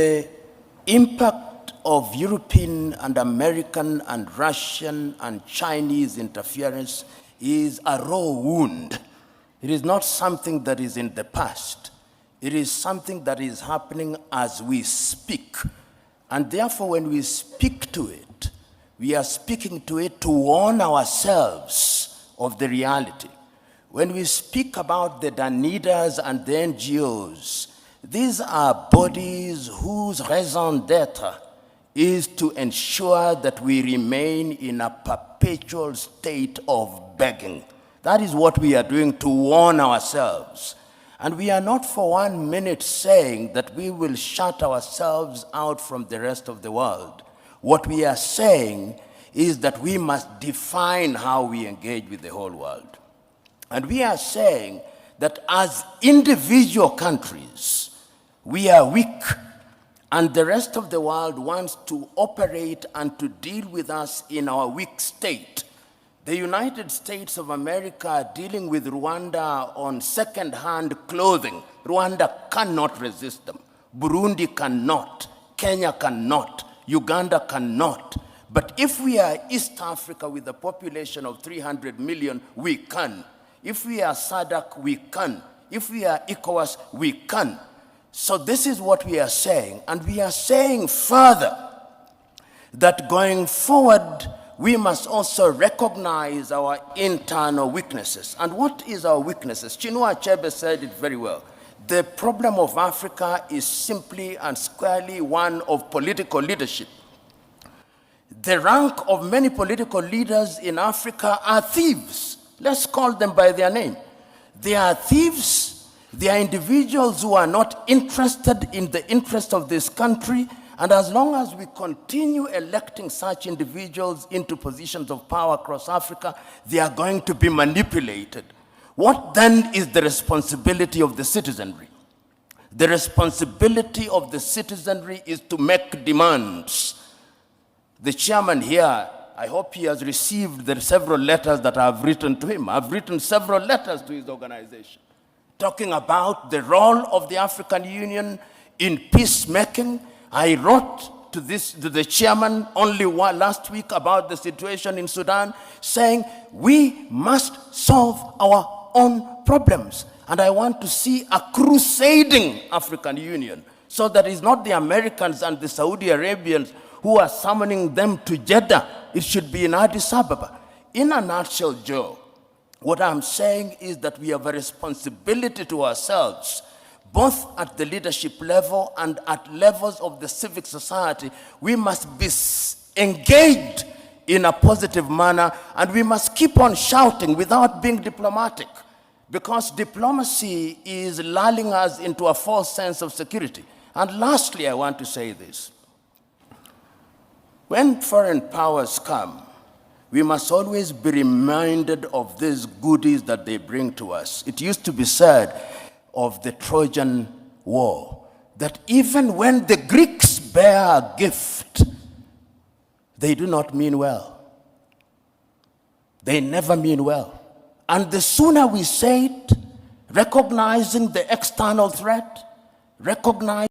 The impact of European and American and Russian and Chinese interference is a raw wound. It is not something that is in the past. It is something that is happening as we speak. And therefore, when we speak to it, we are speaking to it to warn ourselves of the reality. When we speak about the Danidas and the NGOs, these are bodies whose raison d'etre is to ensure that we remain in a perpetual state of begging. That is what we are doing to warn ourselves. And we are not for 1 minute saying that we will shut ourselves out from the rest of the world. What we are saying is that we must define how we engage with the whole world. And we are saying that as individual countries, we are weak, and the rest of the world wants to operate and to deal with us in our weak state. The United States of America are dealing with Rwanda on second-hand clothing. Rwanda cannot resist them. Burundi cannot. Kenya cannot. Uganda cannot. But if we are East Africa with a population of 300 million, we can. If we are SADC, we can. If we are ECOWAS, we can. So this is what we are saying. And we are saying further that going forward, we must also recognize our internal weaknesses. And what is our weaknesses? Chinua Achebe said it very well. The problem of Africa is simply and squarely one of political leadership. The rank of many political leaders in Africa are thieves. Let's call them by their name. They are thieves. They are individuals who are not interested in the interest of this country. And as long as we continue electing such individuals into positions of power across Africa, they are going to be manipulated. What then is the responsibility of the citizenry? The responsibility of the citizenry is to make demands. The chairman here, I hope he has received the several letters that I have written to him. I've written several letters to his organization, talking about the role of the African Union in peacemaking. I wrote to the chairman only last week about the situation in Sudan, saying we must solve our own problems. And I want to see a crusading African Union, so that it's not the Americans and the Saudi Arabians who are summoning them to Jeddah. It should be in Addis Ababa. In a nutshell, Joe, what I'm saying is that we have a responsibility to ourselves, both at the leadership level and at levels of the civic society. We must be engaged in a positive manner, and we must keep on shouting without being diplomatic, because diplomacy is lulling us into a false sense of security. And lastly, I want to say this. When foreign powers come, we must always be reminded of these goodies that they bring to us. It used to be said of the Trojan War that even when the Greeks bear a gift, they do not mean well. They never mean well. And the sooner we say it, recognizing the external threat, recognizing